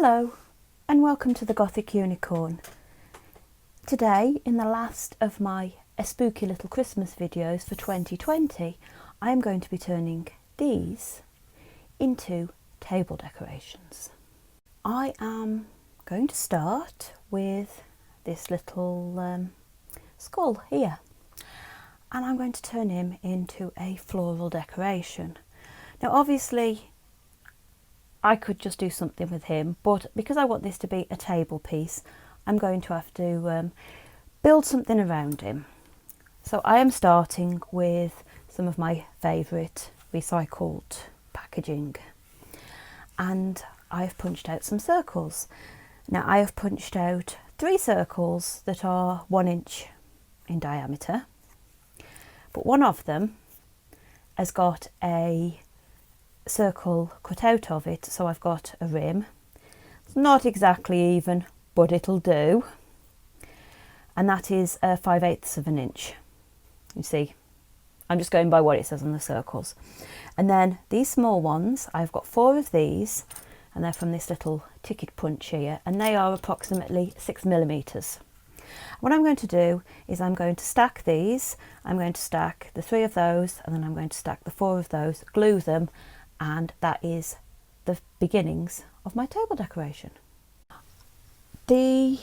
Hello and welcome to the Gothic Unicorn. Today, in the last of my spooky little Christmas videos for 2020, I am going to be turning these into table decorations. I am going to start with this little skull here, and I'm going to turn him into a floral decoration. Now obviously I could just do something with him, but because I want this to be a table piece, I'm going to have to build something around him. So I am starting with some of my favourite recycled packaging, and I've punched out some circles. Now I have punched out 3 circles that are 1 inch in diameter, but one of them has got a circle cut out of it, so I've got a rim. It's not exactly even, but it'll do, and that is 5/8 of an inch. You see, I'm just going by what it says on the circles. And then these small ones, I've got 4 of these, and they're from this little ticket punch here, and they are approximately 6mm. What I'm going to do is I'm going to stack these. I'm going to stack the 3 of those, and then I'm going to stack the 4 of those, glue them, and that is the beginnings of my table decoration. The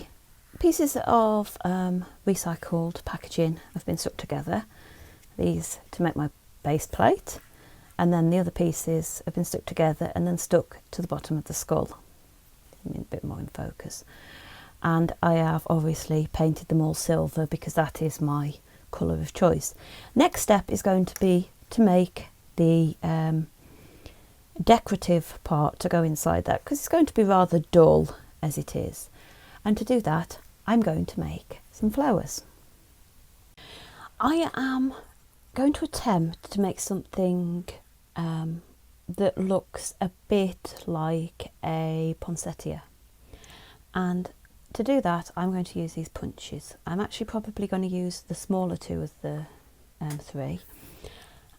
pieces of recycled packaging have been stuck together, these to make my base plate, and then the other pieces have been stuck together and then stuck to the bottom of the skull. A bit more in focus. And I have obviously painted them all silver because that is my colour of choice. Next step is going to be to make the decorative part to go inside that, because it's going to be rather dull as it is. And to do that, I'm going to make some flowers. I am going to attempt to make something that looks a bit like a poinsettia, and to do that I'm going to use these punches. I'm actually probably going to use the smaller 2 of the 3,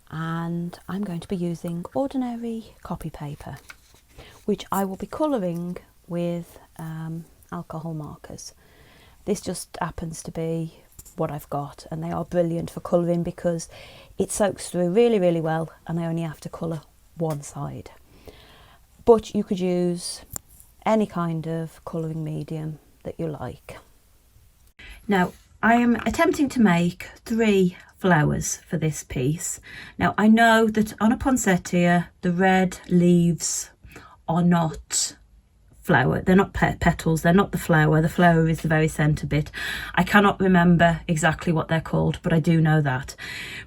and I'm going to be using ordinary copy paper, which I will be colouring with alcohol markers. This just happens to be what I've got, and they are brilliant for colouring because it soaks through really well, and I only have to colour one side. But you could use any kind of colouring medium that you like. Now I am attempting to make 3 flowers for this piece. Now I know that on a poinsettia the red leaves are not flower, they're not petals, they're not the flower is the very centre bit. I cannot remember exactly what they're called, but I do know that.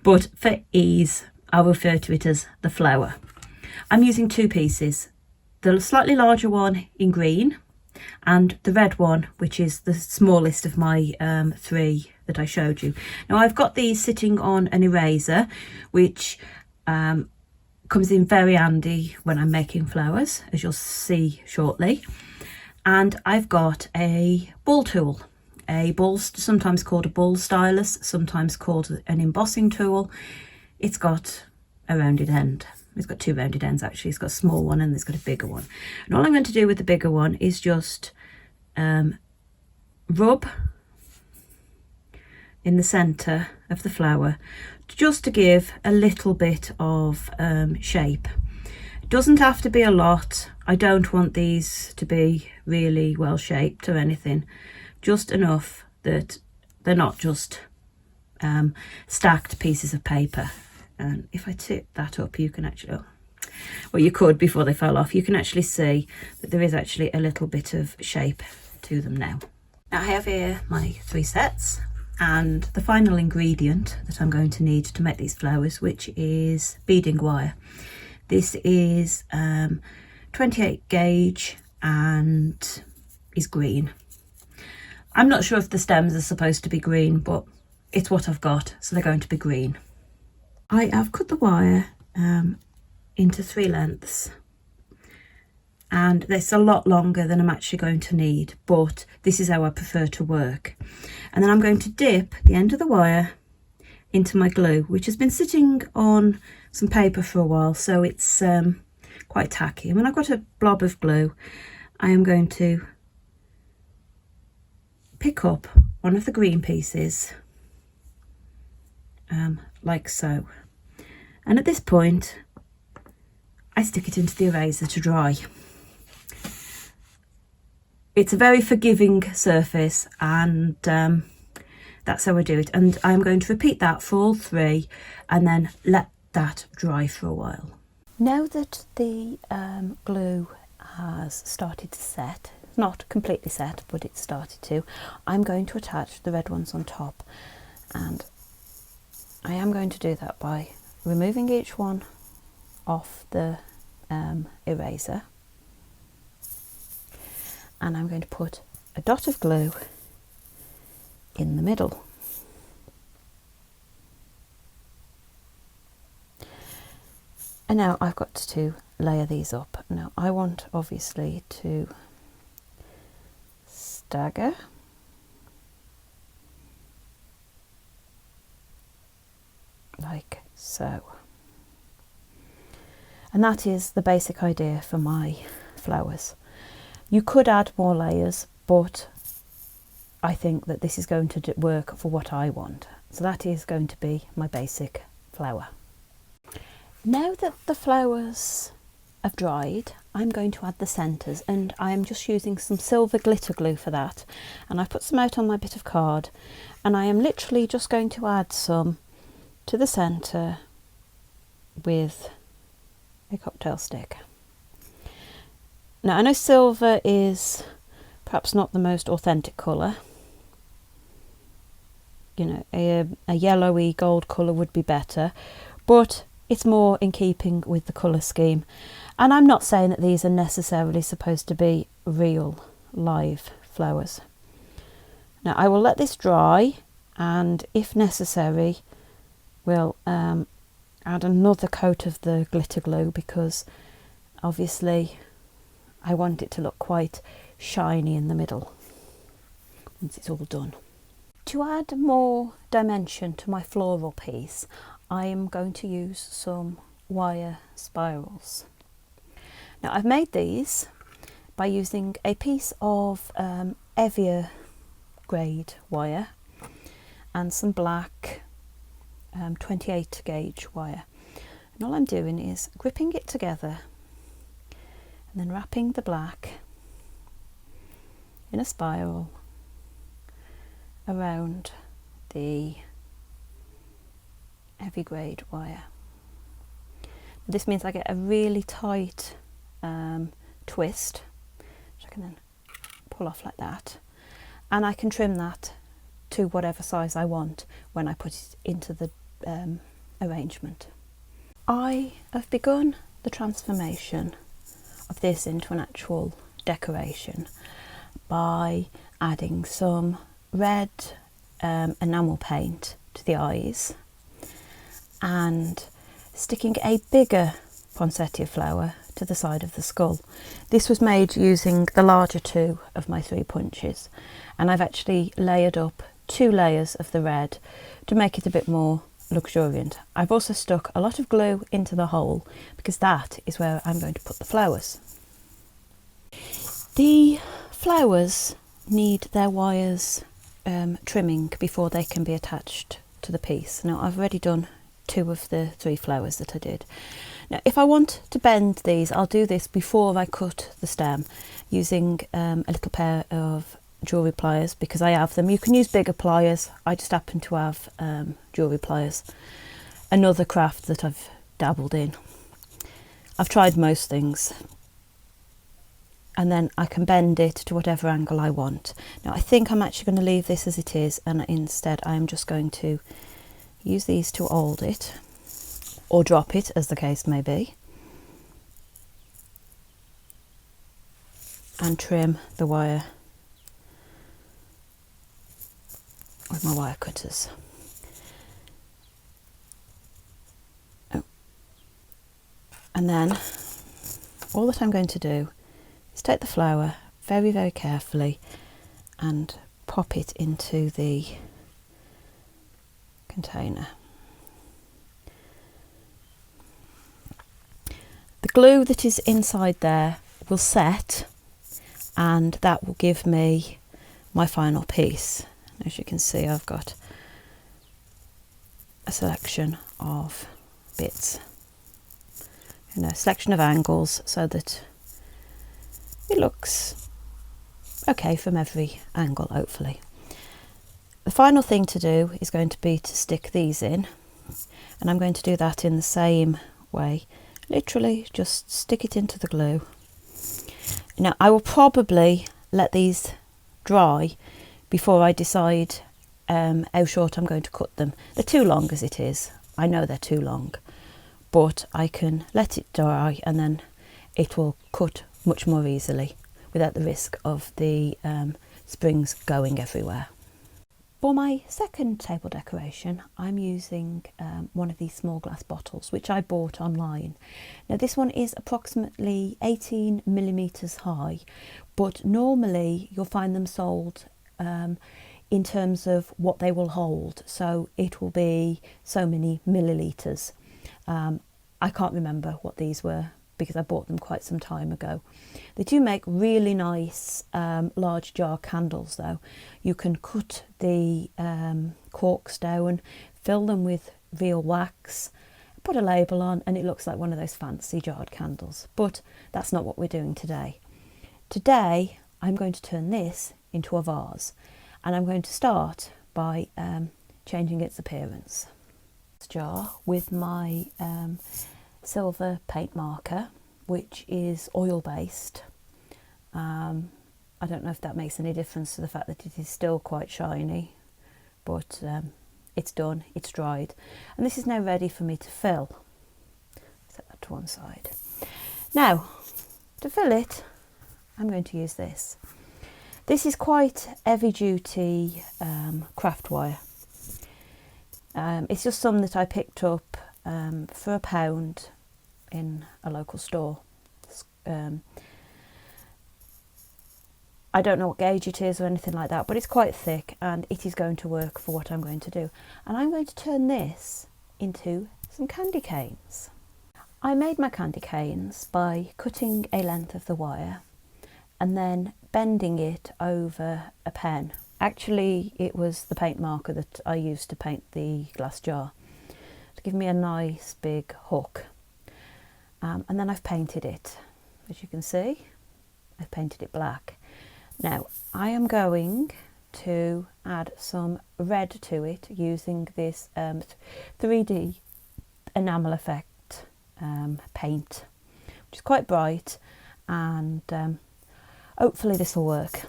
But for ease I'll refer to it as the flower. I'm using 2 pieces, the slightly larger one in green and the red one, which is the smallest of my 3 that I showed you. Now I've got these sitting on an eraser, which comes in very handy when I'm making flowers, as you'll see shortly. And I've got a ball tool, sometimes called a ball stylus, sometimes called an embossing tool. It's got a rounded end. It's got 2 rounded ends actually. It's got a small one and it's got a bigger one. And all I'm going to do with the bigger one is just rub in the centre of the flower, just to give a little bit of shape. It doesn't have to be a lot. I don't want these to be really well shaped or anything, just enough that they're not just stacked pieces of paper. And if I tip that up, you can actually, well, you could before they fell off, you can actually see that there is actually a little bit of shape to them now. Now I have here my 3 sets, and the final ingredient that I'm going to need to make these flowers, which is beading wire. This is 28 gauge and is green. I'm not sure if the stems are supposed to be green, but it's what I've got, so they're going to be green. I have cut the wire into 3 lengths, and it's a lot longer than I'm actually going to need, but this is how I prefer to work. And then I'm going to dip the end of the wire into my glue, which has been sitting on some paper for a while, so it's quite tacky. I mean, I've got a blob of glue, I am going to pick up one of the green pieces, like so. And at this point, I stick it into the eraser to dry. It's a very forgiving surface, and that's how I do it. And I'm going to repeat that for all three and then let that dry for a while. Now that the glue has started to set, not completely set, but it's started to, I'm going to attach the red ones on top, and I am going to do that by removing each one off the eraser, and I'm going to put a dot of glue in the middle. And now I've got to layer these up. Now I want obviously to stagger like so. And that is the basic idea for my flowers. You could add more layers, but I think that this is going to work for what I want. So that is going to be my basic flower. Now that the flowers have dried, I'm going to add the centres, and I am just using some silver glitter glue for that. And I've put some out on my bit of card, and I am literally just going to add some to the centre with a cocktail stick. Now I know silver is perhaps not the most authentic colour. You know, a yellowy gold colour would be better, but it's more in keeping with the colour scheme. And I'm not saying that these are necessarily supposed to be real live flowers. Now I will let this dry, and if necessary we'll add another coat of the glitter glue, because obviously I want it to look quite shiny in the middle once it's all done. To add more dimension to my floral piece, I am going to use some wire spirals. Now I've made these by using a piece of heavier grade wire and some black 28 gauge wire. And all I'm doing is gripping it together and then wrapping the black in a spiral around the heavy grade wire. This means I get a really tight twist, which I can then pull off like that, and I can trim that to whatever size I want when I put it into the arrangement. I have begun the transformation of this into an actual decoration by adding some red enamel paint to the eyes and sticking a bigger poinsettia flower to the side of the skull. This was made using the larger two of my 3 punches, and I've actually layered up 2 layers of the red to make it a bit more luxuriant. I've also stuck a lot of glue into the hole because that is where I'm going to put the flowers. The flowers need their wires trimming before they can be attached to the piece. Now I've already done 2 of the 3 flowers that I did. Now if I want to bend these, I'll do this before I cut the stem using a little pair of jewellery pliers, because I have them. You can use bigger pliers, I just happen to have jewellery pliers. Another craft that I've dabbled in. I've tried most things, and then I can bend it to whatever angle I want. Now I think I'm actually going to leave this as it is, and instead I'm just going to use these to hold it, or drop it as the case may be, and trim the wire with my wire cutters. Oh. And then all that I'm going to do is take the flower very, very carefully and pop it into the container. The glue that is inside there will set and that will give me my final piece. As you can see, I've got a selection of bits, a selection of angles, so that it looks okay from every angle, hopefully. The final thing to do is going to be to stick these in, and I'm going to do that in the same way. Literally just stick it into the glue. Now I will probably let these dry before I decide how short I'm going to cut them. They're too long as it is. I know they're too long, but I can let it dry and then it will cut much more easily without the risk of the springs going everywhere. For my second table decoration, I'm using one of these small glass bottles, which I bought online. Now this one is approximately 18 millimeters high, but normally you'll find them sold in terms of what they will hold. So it will be so many milliliters. I can't remember what these were because I bought them quite some time ago. They do make really nice large jar candles though. You can cut the corks down, fill them with real wax, put a label on, and it looks like one of those fancy jarred candles. But that's not what we're doing today. Today I'm going to turn this into a vase, and I'm going to start by changing its appearance. This jar with my silver paint marker, which is oil based. I don't know if that makes any difference to the fact that it is still quite shiny, but it's done, it's dried, and this is now ready for me to fill. Set that to one side. Now to fill it, I'm going to use this. This is quite heavy duty craft wire. It's just some that I picked up for £1 in a local store. I don't know what gauge it is or anything like that, but it's quite thick and it is going to work for what I'm going to do. And I'm going to turn this into some candy canes. I made my candy canes by cutting a length of the wire and then bending it over a pen. Actually, it was the paint marker that I used to paint the glass jar to give me a nice big hook. And then I've painted it. As you can see, I've painted it black. Now I am going to add some red to it using this 3D enamel effect paint, which is quite bright, and hopefully this will work.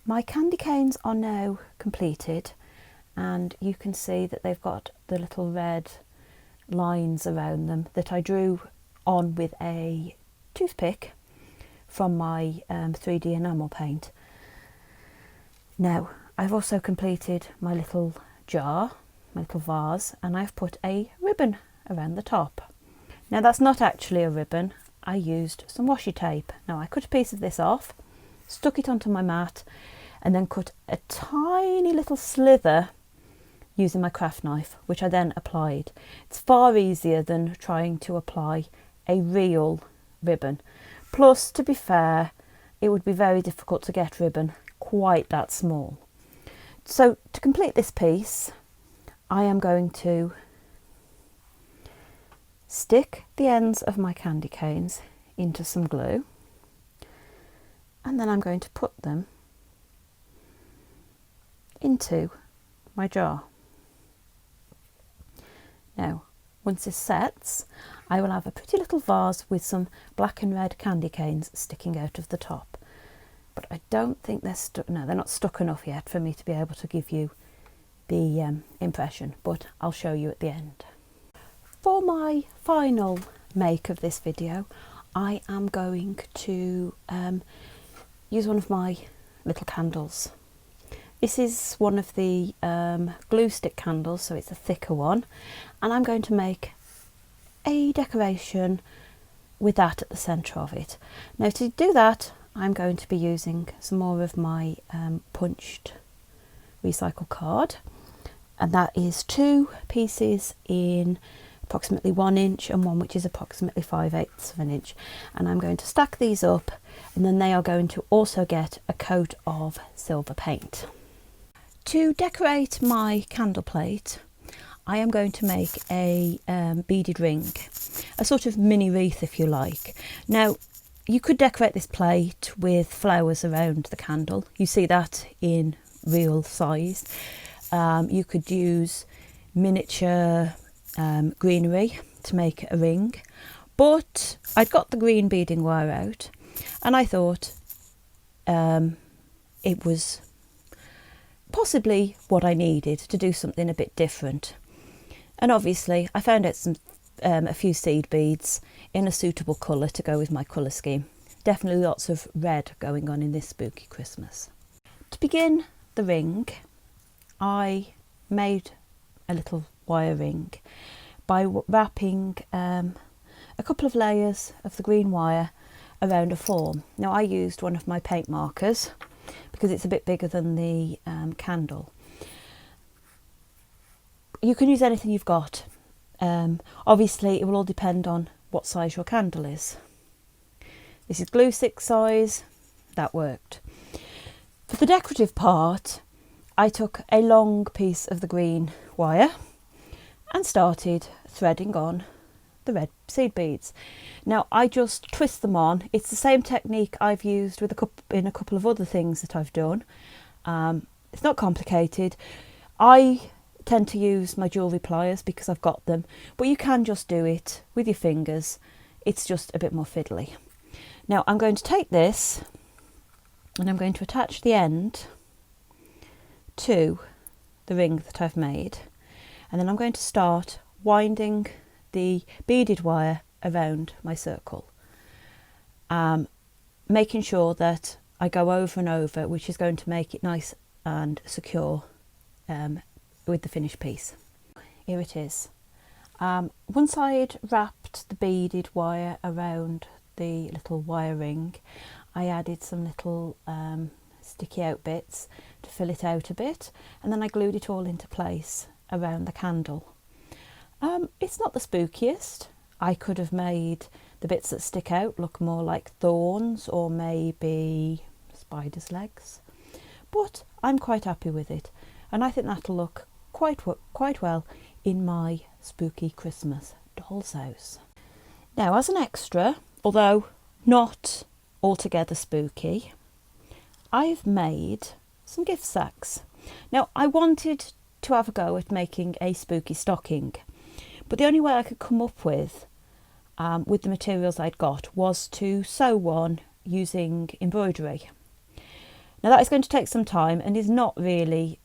My candy canes are now completed, and you can see that they've got the little red lines around them that I drew on with a toothpick from my 3D enamel paint. Now I've also completed my little jar, my little vase, and I've put a ribbon around the top. Now that's not actually a ribbon. I used some washi tape. Now I cut a piece of this off, stuck it onto my mat, and then cut a tiny little slither using my craft knife, which I then applied. It's far easier than trying to apply a real ribbon. Plus, to be fair, it would be very difficult to get ribbon quite that small. So to complete this piece, I am going to stick the ends of my candy canes into some glue, and then I'm going to put them into my jar. Now, once this sets, I will have a pretty little vase with some black and red candy canes sticking out of the top. But I don't think they're stuck. No, they're not stuck enough yet for me to be able to give you the impression, but I'll show you at the end. For my final make of this video, I am going to use one of my little candles. This is one of the glue stick candles, so it's a thicker one, and I'm going to make a decoration with that at the centre of it. Now to do that, I'm going to be using some more of my punched recycled card, and that is 2 pieces in approximately 1 inch, and one which is approximately 5/8 of an inch. And I'm going to stack these up, and then they are going to also get a coat of silver paint. To decorate my candle plate, I am going to make a beaded ring, a sort of mini wreath if you like. Now, you could decorate this plate with flowers around the candle. You see that in real size. You could use miniature greenery to make a ring, but I'd got the green beading wire out, and I thought it was possibly what I needed to do something a bit different. And obviously I found out a few seed beads in a suitable colour to go with my colour scheme. Definitely lots of red going on in this spooky Christmas. To begin the ring, I made a little wire ring by wrapping a couple of layers of the green wire around a form. Now, I used one of my paint markers because it's a bit bigger than the candle. You can use anything you've got. Obviously it will all depend on what size your candle is. This is glue stick size, that worked. For the decorative part, I took a long piece of the green wire and started threading on the red seed beads. Now, I just twist them on. It's the same technique I've used with in a couple of other things that I've done. It's not complicated. I tend to use my jewellery pliers because I've got them, but you can just do it with your fingers. It's just a bit more fiddly. Now, I'm going to take this and I'm going to attach the end to the ring that I've made, and then I'm going to start winding the beaded wire around my circle, making sure that I go over and over, which is going to make it nice and secure with the finished piece. Here it is. Once I'd wrapped the beaded wire around the little wire ring, I added some little sticky out bits to fill it out a bit, and then I glued it all into place around the candle. It's not the spookiest. I could have made the bits that stick out look more like thorns or maybe spider's legs, but I'm quite happy with it, and I think that'll look quite well in my spooky Christmas doll's house. Now, as an extra, although not altogether spooky, I've made some gift sacks. Now, I wanted to have a go at making a spooky stocking, but the only way I could come up with the materials I'd got was to sew one using embroidery. Now, that is going to take some time and is not really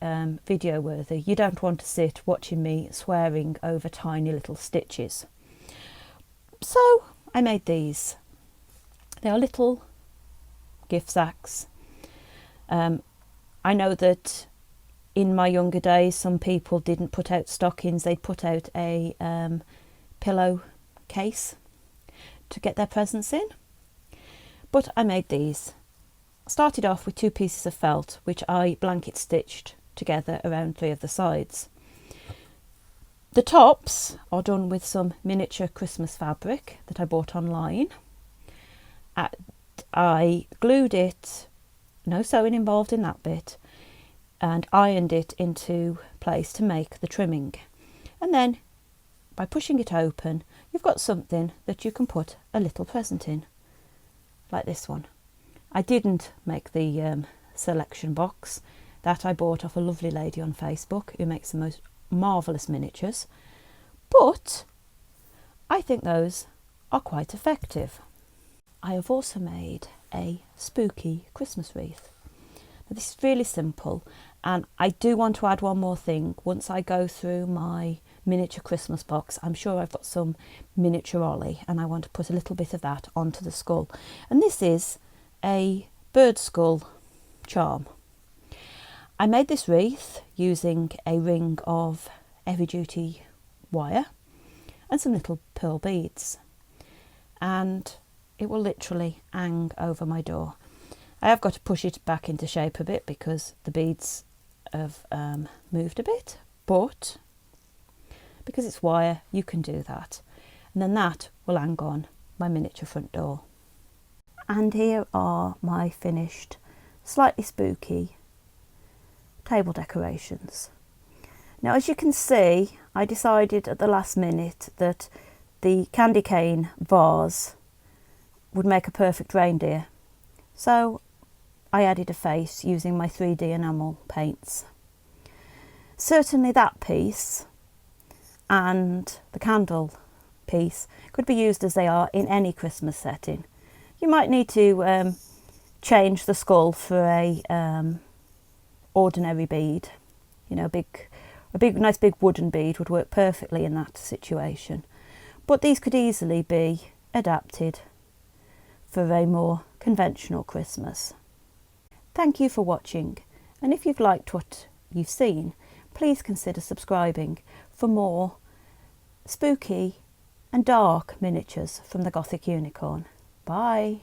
video worthy. You don't want to sit watching me swearing over tiny little stitches. So I made these. They are little gift sacks. I know that in my younger days some people didn't put out stockings, they'd put out a pillow case to get their presents in. But I made these. Started off with 2 pieces of felt, which I blanket stitched together around 3 of the sides. The tops are done with some miniature Christmas fabric that I bought online. I glued it, no sewing involved in that bit, and ironed it into place to make the trimming. And then by pushing it open, you've got something that you can put a little present in, like this one. I didn't make the selection box. That I bought off a lovely lady on Facebook who makes the most marvellous miniatures, but I think those are quite effective. I have also made a spooky Christmas wreath. Now, this is really simple, and I do want to add one more thing. Once I go through my miniature Christmas box, I'm sure I've got some miniature holly, and I want to put a little bit of that onto the skull. And this is a bird skull charm. I made this wreath using a ring of heavy duty wire and some little pearl beads, and it will literally hang over my door. I have got to push it back into shape a bit because the beads have moved a bit, but because it's wire, you can do that. And then that will hang on my miniature front door. And here are my finished, slightly spooky table decorations. Now, as you can see, I decided at the last minute that the candy cane vase would make a perfect reindeer. So I added a face using my 3D enamel paints. Certainly that piece and the candle piece could be used as they are in any Christmas setting. You might need to change the skull for a ordinary bead. You know, a nice big wooden bead would work perfectly in that situation. But these could easily be adapted for a more conventional Christmas. Thank you for watching, and if you've liked what you've seen, please consider subscribing for more spooky and dark miniatures from the Gothic Unicorn. Bye!